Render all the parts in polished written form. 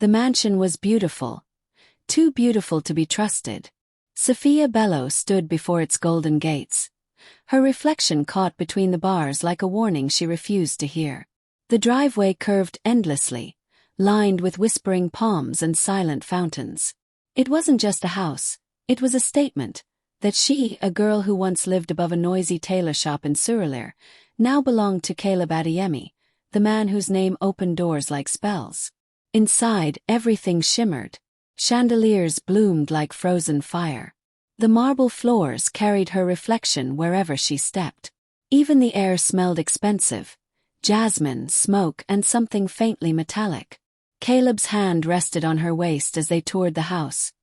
The mansion was beautiful. Too beautiful to be trusted. Sophia Bello stood before its golden gates. Her reflection caught between the bars like a warning she refused to hear. The driveway curved endlessly, lined with whispering palms and silent fountains. It wasn't just a house, it was a statement that she, a girl who once lived above a noisy tailor shop in Surulere, now belonged to Caleb Adeyemi, the man whose name opened doors like spells. Inside, everything shimmered. Chandeliers bloomed like frozen fire. The marble floors carried her reflection wherever she stepped. Even the air smelled expensive. Jasmine, smoke, and something faintly metallic. Caleb's hand rested on her waist as they toured the house.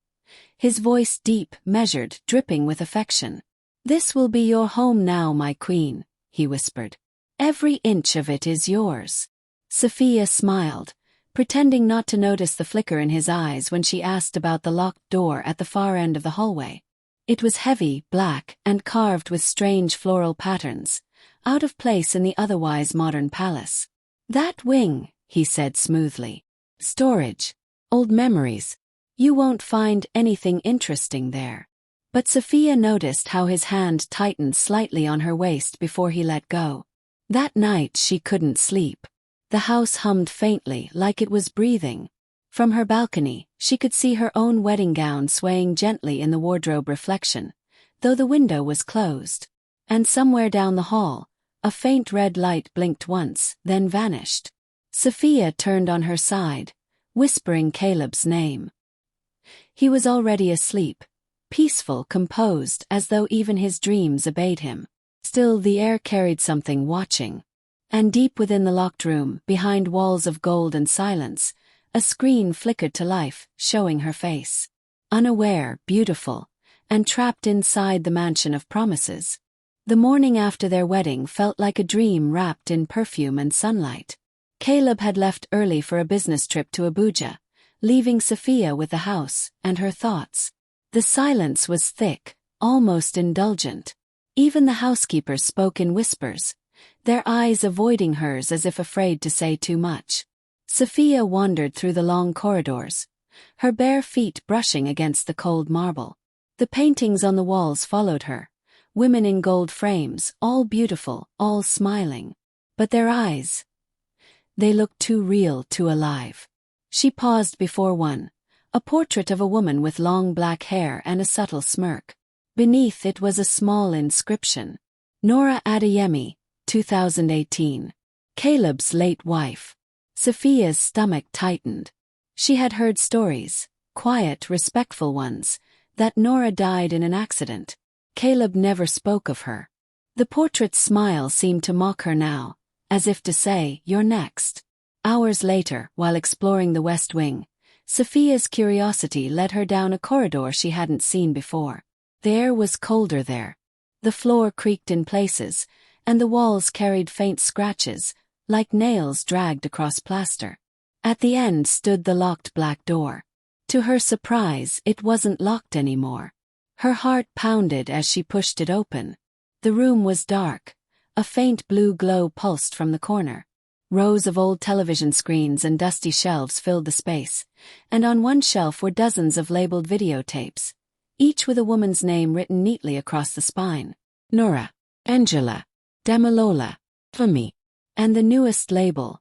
His voice deep, measured, dripping with affection. "This will be your home now, my queen," he whispered. "Every inch of it is yours." Sophia smiled, pretending not to notice the flicker in his eyes when she asked about the locked door at the far end of the hallway. It was heavy, black, and carved with strange floral patterns, out of place in the otherwise modern palace. "That wing," he said smoothly. "Storage. Old memories. You won't find anything interesting there." But Sophia noticed how his hand tightened slightly on her waist before he let go. That night she couldn't sleep. The house hummed faintly, like it was breathing. From her balcony, she could see her own wedding gown swaying gently in the wardrobe reflection, though the window was closed. And somewhere down the hall, a faint red light blinked once, then vanished. Sophia turned on her side, whispering Caleb's name. He was already asleep, peaceful, composed, as though even his dreams obeyed him. Still, the air carried something watching. And deep within the locked room, behind walls of gold and silence, a screen flickered to life, showing her face. Unaware, beautiful, and trapped inside the mansion of promises. The morning after their wedding felt like a dream wrapped in perfume and sunlight. Caleb had left early for a business trip to Abuja, leaving Sophia with the house and her thoughts. The silence was thick, almost indulgent. Even the housekeepers spoke in whispers, their eyes avoiding hers as if afraid to say too much. Sophia wandered through the long corridors, her bare feet brushing against the cold marble. The paintings on the walls followed her, women in gold frames, all beautiful, all smiling. But their eyes, they looked too real, too alive. She paused before one, a portrait of a woman with long black hair and a subtle smirk. Beneath it was a small inscription. Nora Adeyemi, 2018. Caleb's late wife. Sophia's stomach tightened. She had heard stories, quiet, respectful ones, that Nora died in an accident. Caleb never spoke of her. The portrait's smile seemed to mock her now, as if to say, "You're next." Hours later, while exploring the West Wing, Sophia's curiosity led her down a corridor she hadn't seen before. The air was colder there. The floor creaked in places, and the walls carried faint scratches, like nails dragged across plaster. At the end stood the locked black door. To her surprise, it wasn't locked anymore. Her heart pounded as she pushed it open. The room was dark. A faint blue glow pulsed from the corner. Rows of old television screens and dusty shelves filled the space, and on one shelf were dozens of labeled videotapes, each with a woman's name written neatly across the spine. Nora, Angela, Damilola, Femi, and the newest label,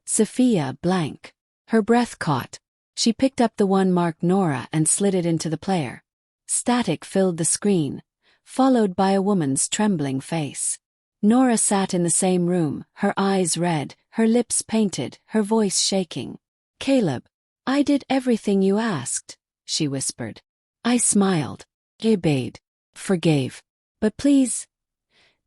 Sophia blank. Her breath caught. She picked up the one marked Nora and slid it into the player. Static filled the screen, followed by a woman's trembling face. Nora sat in the same room, her eyes red, her lips painted, her voice shaking. "Caleb, I did everything you asked," she whispered. I smiled. Obeyed. Forgave. "But please,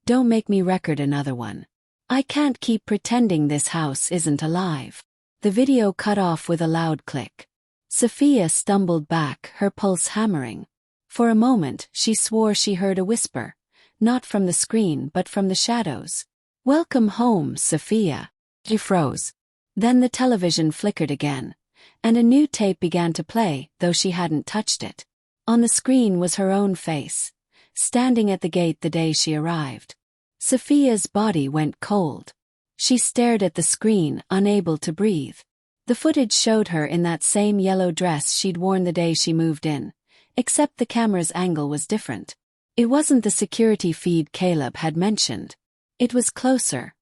don't make me record another one. I can't keep pretending this house isn't alive." The video cut off with a loud click. Sophia stumbled back, her pulse hammering. For a moment, she swore she heard a whisper, not from the screen but from the shadows. "Welcome home, Sophia." She froze. Then the television flickered again, and a new tape began to play, though she hadn't touched it. On the screen was her own face, standing at the gate the day she arrived. Sophia's body went cold. She stared at the screen, unable to breathe. The footage showed her in that same yellow dress she'd worn the day she moved in, except the camera's angle was different. It wasn't the security feed Caleb had mentioned. It was closer,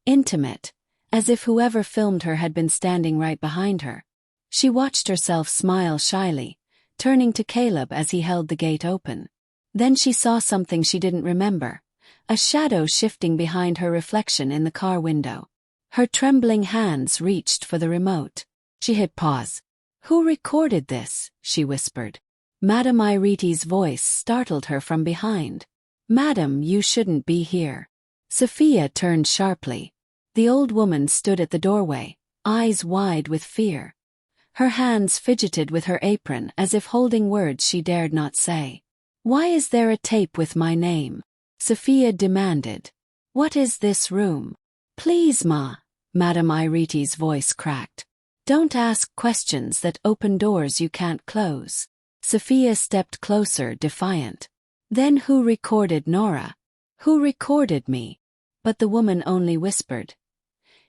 intimate, as if whoever filmed her had been standing right behind her. She watched herself smile shyly, turning to Caleb as he held the gate open. Then she saw something she didn't remember, a shadow shifting behind her reflection in the car window. Her trembling hands reached for the remote. She hit pause. "Who recorded this?" she whispered. Madame Iriti's voice startled her from behind. "Madam, you shouldn't be here." Sophia turned sharply. The old woman stood at the doorway, eyes wide with fear. Her hands fidgeted with her apron as if holding words she dared not say. "Why is there a tape with my name?" Sophia demanded. "What is this room?" "Please, ma," Madame Iriti's voice cracked. "Don't ask questions that open doors you can't close." Sophia stepped closer, defiant. "Then who recorded Nora? Who recorded me?" But the woman only whispered,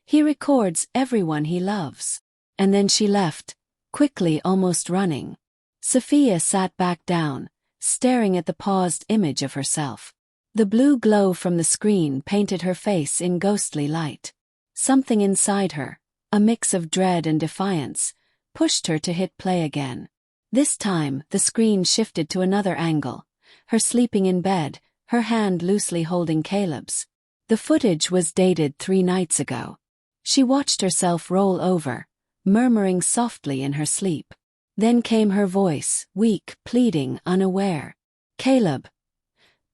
"He records everyone he loves." And then she left, quickly, almost running. Sophia sat back down, staring at the paused image of herself. The blue glow from the screen painted her face in ghostly light. Something inside her, a mix of dread and defiance, pushed her to hit play again. This time, the screen shifted to another angle, her sleeping in bed, her hand loosely holding Caleb's. The footage was dated 3 nights ago. She watched herself roll over, murmuring softly in her sleep. Then came her voice, weak, pleading, unaware. "Caleb,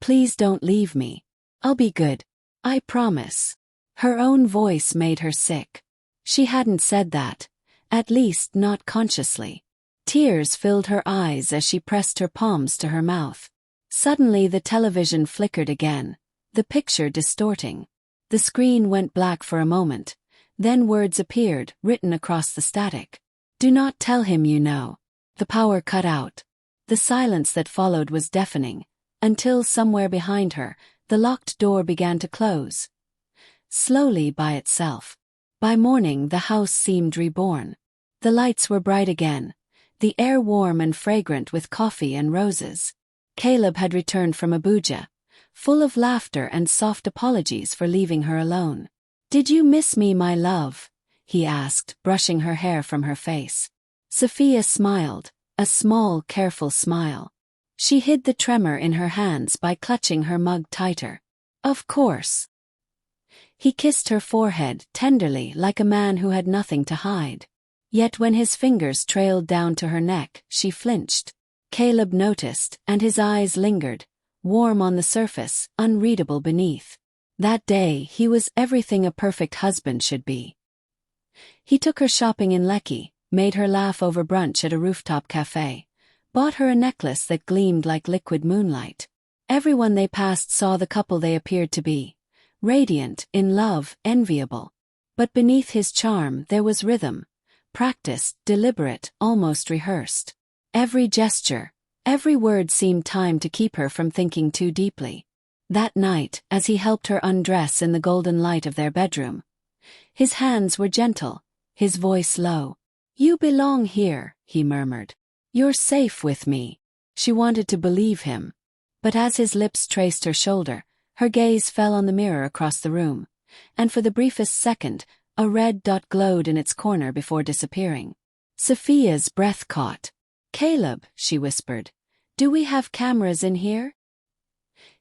please don't leave me. I'll be good. I promise." Her own voice made her sick. She hadn't said that, at least not consciously. Tears filled her eyes as she pressed her palms to her mouth. Suddenly the television flickered again, the picture distorting. The screen went black for a moment, then words appeared, written across the static. "Do not tell him you know." The power cut out. The silence that followed was deafening, until somewhere behind her, the locked door began to close. Slowly by itself. By morning the house seemed reborn. The lights were bright again, the air warm and fragrant with coffee and roses. Caleb had returned from Abuja, full of laughter and soft apologies for leaving her alone. "Did you miss me, my love?" he asked, brushing her hair from her face. Sophia smiled, a small, careful smile. She hid the tremor in her hands by clutching her mug tighter. "Of course." He kissed her forehead tenderly like a man who had nothing to hide. Yet when his fingers trailed down to her neck, she flinched. Caleb noticed, and his eyes lingered, warm on the surface, unreadable beneath. That day he was everything a perfect husband should be. He took her shopping in Lekki, made her laugh over brunch at a rooftop cafe, bought her a necklace that gleamed like liquid moonlight. Everyone they passed saw the couple they appeared to be. Radiant, in love, enviable. But beneath his charm there was rhythm, practiced, deliberate, almost rehearsed. Every gesture, every word seemed timed to keep her from thinking too deeply. That night, as he helped her undress in the golden light of their bedroom, his hands were gentle, his voice low. "You belong here," he murmured. "You're safe with me." She wanted to believe him. But as his lips traced her shoulder, her gaze fell on the mirror across the room, and for the briefest second, a red dot glowed in its corner before disappearing. Sophia's breath caught. "Caleb," she whispered, "do we have cameras in here?"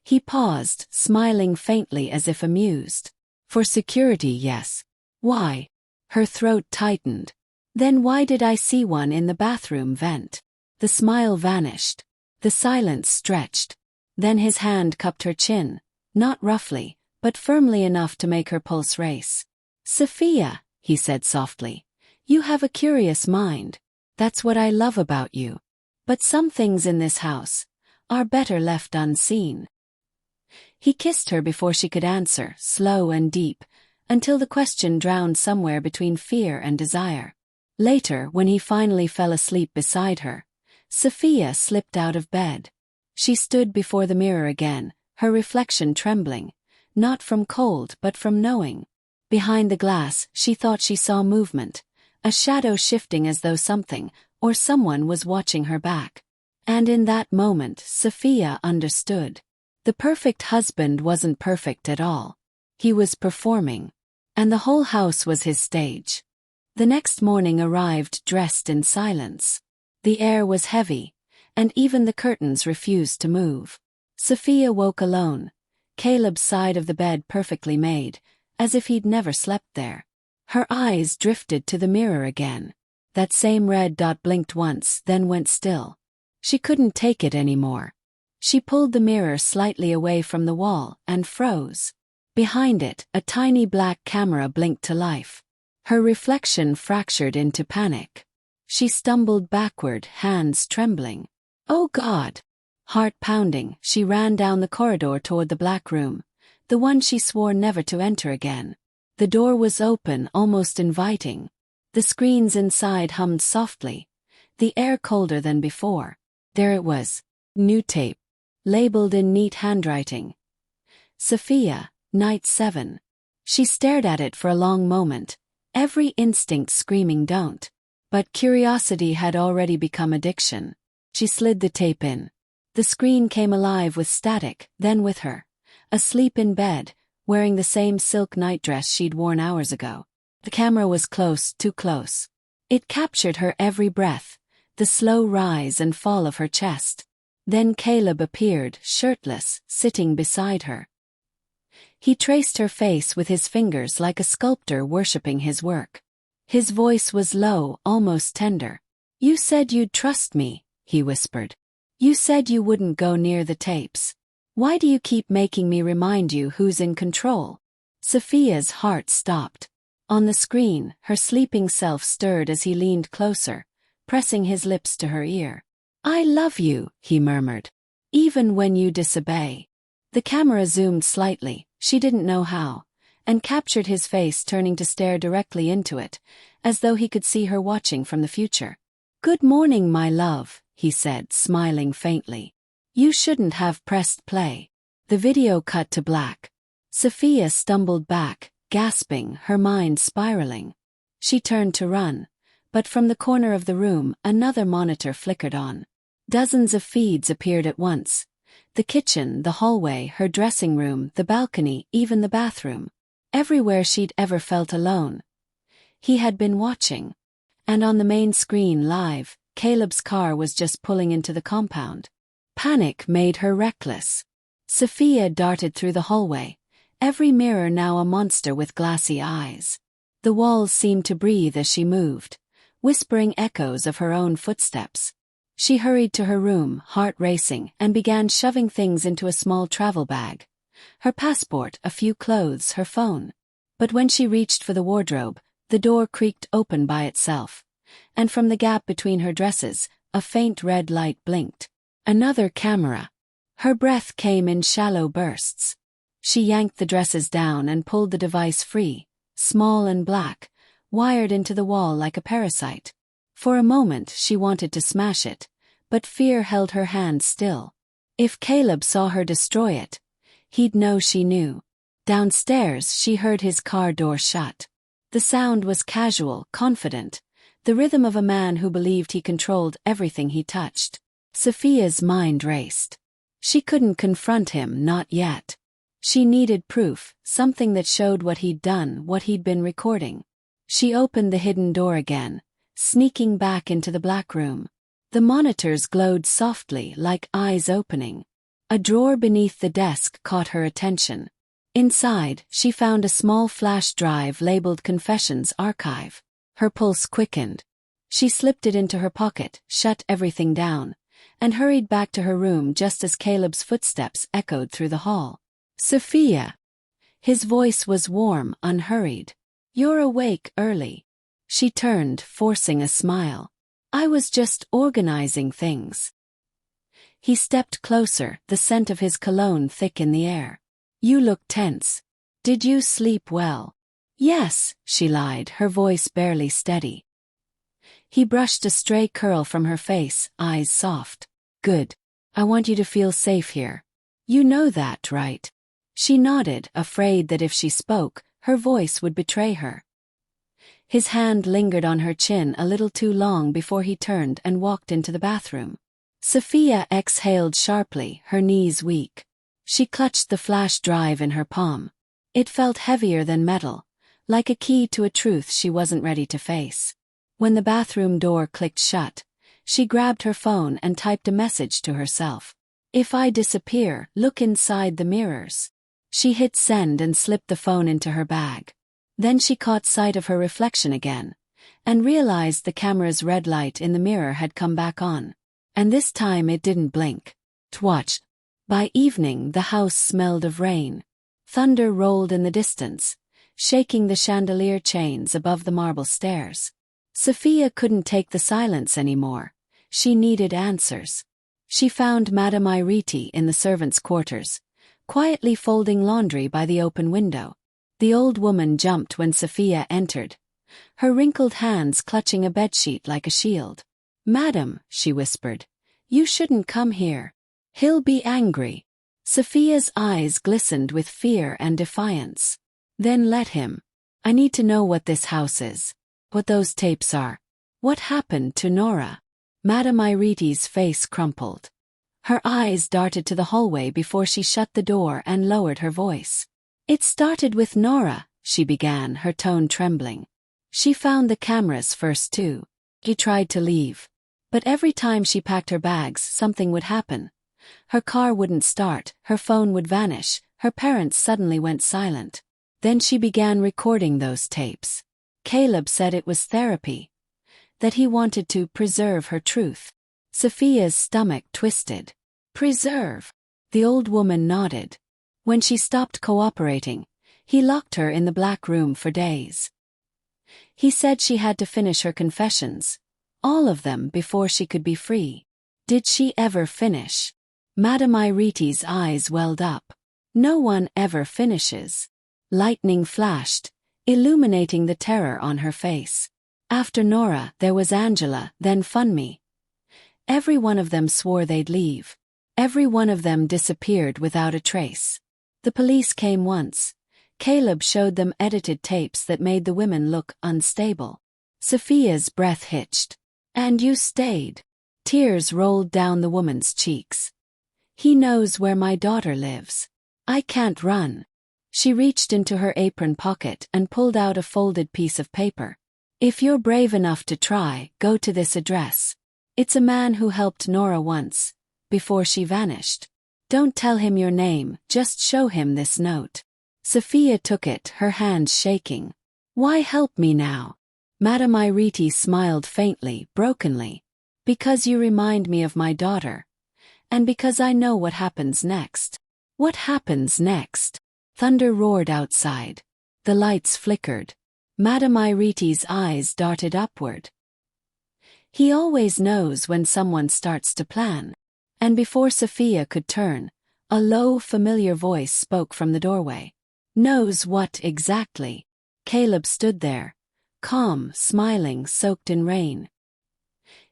He paused, smiling faintly as if amused. "For security, yes." "Why?" Her throat tightened. "Then why did I see one in the bathroom vent?" The smile vanished. The silence stretched. Then his hand cupped her chin, not roughly, but firmly enough to make her pulse race. "Sophia," he said softly, "you have a curious mind. That's what I love about you. But some things in this house are better left unseen." He kissed her before she could answer, slow and deep, until the question drowned somewhere between fear and desire. Later, when he finally fell asleep beside her, Sophia slipped out of bed. She stood before the mirror again, her reflection trembling, not from cold but from knowing. Behind the glass, she thought she saw movement, a shadow shifting as though something or someone was watching her back. And in that moment, Sophia understood. The perfect husband wasn't perfect at all. He was performing. And the whole house was his stage. The next morning arrived dressed in silence. The air was heavy, and even the curtains refused to move. Sophia woke alone, Caleb's side of the bed perfectly made, as if he'd never slept there. Her eyes drifted to the mirror again. That same red dot blinked once, then went still. She couldn't take it anymore. She pulled the mirror slightly away from the wall and froze. Behind it, a tiny black camera blinked to life. Her reflection fractured into panic. She stumbled backward, hands trembling. Oh God! Heart pounding, she ran down the corridor toward the black room, the one she swore never to enter again. The door was open, almost inviting. The screens inside hummed softly, the air colder than before. There it was, new tape, labeled in neat handwriting. Sophia, Night 7. She stared at it for a long moment, every instinct screaming don't. But curiosity had already become addiction. She slid the tape in. The screen came alive with static, then with her, asleep in bed, wearing the same silk nightdress she'd worn hours ago. The camera was close, too close. It captured her every breath, the slow rise and fall of her chest. Then Caleb appeared, shirtless, sitting beside her. He traced her face with his fingers like a sculptor worshipping his work. His voice was low, almost tender. "You said you'd trust me," he whispered. "You said you wouldn't go near the tapes. Why do you keep making me remind you who's in control?" Sophia's heart stopped. On the screen, her sleeping self stirred as he leaned closer, pressing his lips to her ear. "I love you," he murmured. "Even when you disobey." The camera zoomed slightly, she didn't know how, and captured his face turning to stare directly into it, as though he could see her watching from the future. "Good morning, my love," he said, smiling faintly. "You shouldn't have pressed play." The video cut to black. Sophia stumbled back, gasping, her mind spiraling. She turned to run, but from the corner of the room, another monitor flickered on. Dozens of feeds appeared at once. The kitchen, the hallway, her dressing room, the balcony, even the bathroom. Everywhere she'd ever felt alone. He had been watching. And on the main screen live, Caleb's car was just pulling into the compound. Panic made her reckless. Sophia darted through the hallway, every mirror now a monster with glassy eyes. The walls seemed to breathe as she moved, whispering echoes of her own footsteps. She hurried to her room, heart racing, and began shoving things into a small travel bag. Her passport, a few clothes, her phone. But when she reached for the wardrobe, the door creaked open by itself. And from the gap between her dresses, a faint red light blinked. Another camera. Her breath came in shallow bursts. She yanked the dresses down and pulled the device free, small and black, wired into the wall like a parasite. For a moment she wanted to smash it, but fear held her hand still. If Caleb saw her destroy it, he'd know she knew. Downstairs she heard his car door shut. The sound was casual, confident, the rhythm of a man who believed he controlled everything he touched. Sophia's mind raced. She couldn't confront him, not yet. She needed proof, something that showed what he'd done, what he'd been recording. She opened the hidden door again, sneaking back into the black room. The monitors glowed softly, like eyes opening. A drawer beneath the desk caught her attention. Inside, she found a small flash drive labeled Confessions Archive. Her pulse quickened. She slipped it into her pocket, shut everything down, and hurried back to her room just as Caleb's footsteps echoed through the hall. "Sophia." His voice was warm, unhurried. "You're awake early." She turned, forcing a smile. "I was just organizing things." He stepped closer, the scent of his cologne thick in the air. "You look tense. Did you sleep well?" "Yes," she lied, her voice barely steady. He brushed a stray curl from her face, eyes soft. "Good. I want you to feel safe here. You know that, right?" She nodded, afraid that if she spoke, her voice would betray her. His hand lingered on her chin a little too long before he turned and walked into the bathroom. Sophia exhaled sharply, her knees weak. She clutched the flash drive in her palm. It felt heavier than metal, like a key to a truth she wasn't ready to face. When the bathroom door clicked shut, she grabbed her phone and typed a message to herself. If I disappear, look inside the mirrors. She hit send and slipped the phone into her bag. Then she caught sight of her reflection again, and realized the camera's red light in the mirror had come back on. And this time it didn't blink. Twatch. By evening the house smelled of rain. Thunder rolled in the distance, shaking the chandelier chains above the marble stairs. Sophia couldn't take the silence anymore. She needed answers. She found Madame Iriti in the servants' quarters, quietly folding laundry by the open window. The old woman jumped when Sophia entered, her wrinkled hands clutching a bedsheet like a shield. "Madam," she whispered, "you shouldn't come here. He'll be angry." Sophia's eyes glistened with fear and defiance. "Then let him. I need to know what this house is, what those tapes are. What happened to Nora?" Madame Iriti's face crumpled. Her eyes darted to the hallway before she shut the door and lowered her voice. "It started with Nora," she began, her tone trembling. "She found the cameras first too. He tried to leave. But every time she packed her bags, something would happen. Her car wouldn't start, her phone would vanish, her parents suddenly went silent. Then she began recording those tapes. Caleb said it was therapy, that he wanted to preserve her truth." Sophia's stomach twisted. "Preserve?" The old woman nodded. "When she stopped cooperating, he locked her in the black room for days. He said she had to finish her confessions, all of them, before she could be free." "Did she ever finish?" Madame Iriti's eyes welled up. "No one ever finishes." Lightning flashed, illuminating the terror on her face. "After Nora, there was Angela, then Funmi. Every one of them swore they'd leave. Every one of them disappeared without a trace. The police came once. Caleb showed them edited tapes that made the women look unstable." Sophia's breath hitched. "And you stayed?" Tears rolled down the woman's cheeks. "He knows where my daughter lives. I can't run." She reached into her apron pocket and pulled out a folded piece of paper. "If you're brave enough to try, go to this address. It's a man who helped Nora once, before she vanished. Don't tell him your name, just show him this note." Sophia took it, her hands shaking. "Why help me now?" Madame Iriti smiled faintly, brokenly. "Because you remind me of my daughter. And because I know what happens next." "What happens next?" Thunder roared outside. The lights flickered. Madame Iriti's eyes darted upward. "He always knows when someone starts to plan." And before Sophia could turn, a low, familiar voice spoke from the doorway. "Knows what exactly?" Caleb stood there, calm, smiling, soaked in rain.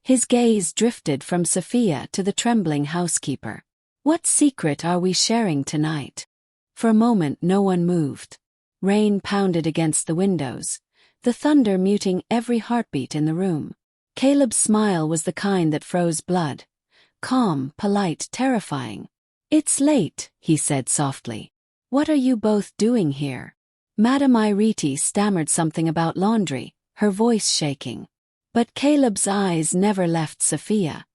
His gaze drifted from Sophia to the trembling housekeeper. "What secret are we sharing tonight?" For a moment no one moved. Rain pounded against the windows, the thunder muting every heartbeat in the room. Caleb's smile was the kind that froze blood. Calm, polite, terrifying. "It's late," he said softly. "What are you both doing here?" Madame Iriti stammered something about laundry, her voice shaking. But Caleb's eyes never left Sophia.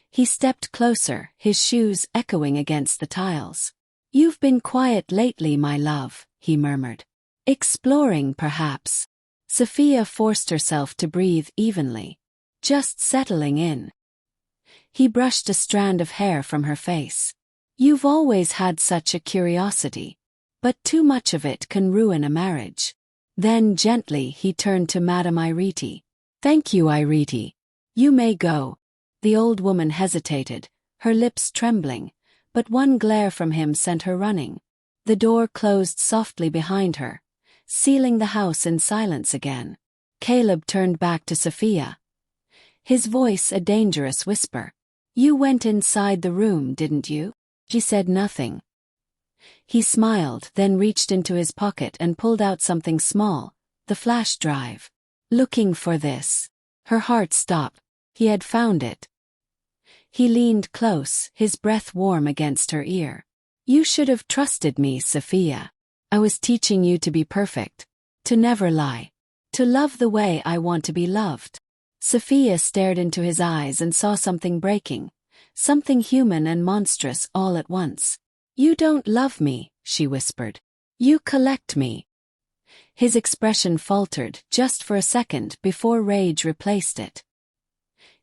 He stepped closer, his shoes echoing against the tiles. "You've been quiet lately, my love," he murmured. "Exploring, perhaps." Sophia forced herself to breathe evenly. "Just settling in." He brushed a strand of hair from her face. "You've always had such a curiosity. But too much of it can ruin a marriage." Then gently he turned to Madame Iriti. "Thank you, Iriti. You may go." The old woman hesitated, her lips trembling, but one glare from him sent her running. The door closed softly behind her, sealing the house in silence again. Caleb turned back to Sophia, his voice a dangerous whisper. "You went inside the room, didn't you?" She said nothing. He smiled, then reached into his pocket and pulled out something small, the flash drive. Looking for this. Her heart stopped. He had found it. He leaned close, his breath warm against her ear. You should have trusted me, Sophia. I was teaching you to be perfect. To never lie. To love the way I want to be loved. Sophia stared into his eyes and saw something breaking. Something human and monstrous all at once. You don't love me, she whispered. You collect me. His expression faltered just for a second before rage replaced it.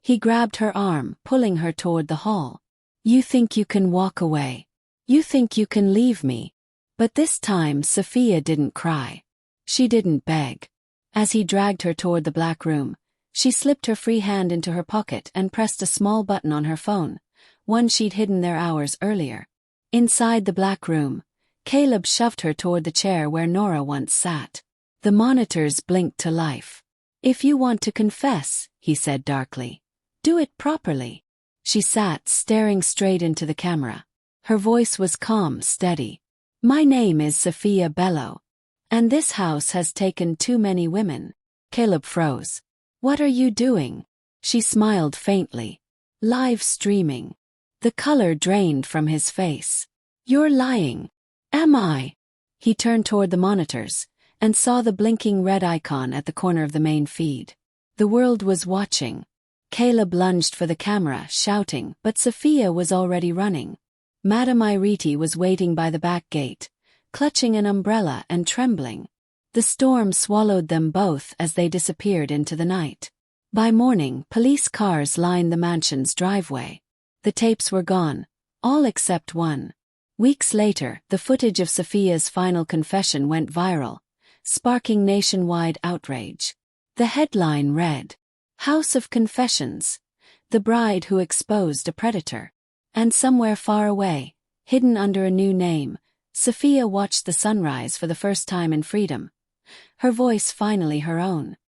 He grabbed her arm, pulling her toward the hall. You think you can walk away. You think you can leave me. But this time Sophia didn't cry. She didn't beg. As he dragged her toward the black room, she slipped her free hand into her pocket and pressed a small button on her phone, one she'd hidden there hours earlier. Inside the black room, Caleb shoved her toward the chair where Nora once sat. The monitors blinked to life. If you want to confess, he said darkly, do it properly. She sat, staring straight into the camera. Her voice was calm, steady. My name is Sophia Bello. And this house has taken too many women. Caleb froze. What are you doing? She smiled faintly. Live streaming. The color drained from his face. You're lying. Am I? He turned toward the monitors and saw the blinking red icon at the corner of the main feed. The world was watching. Caleb lunged for the camera, shouting, but Sophia was already running. Madame Iriti was waiting by the back gate, clutching an umbrella and trembling. The storm swallowed them both as they disappeared into the night. By morning, police cars lined the mansion's driveway. The tapes were gone, all except one. Weeks later, the footage of Sophia's final confession went viral, sparking nationwide outrage. The headline read, House of Confessions, the bride who exposed a predator. And somewhere far away, hidden under a new name, Sophia watched the sunrise for the first time in freedom. Her voice finally her own.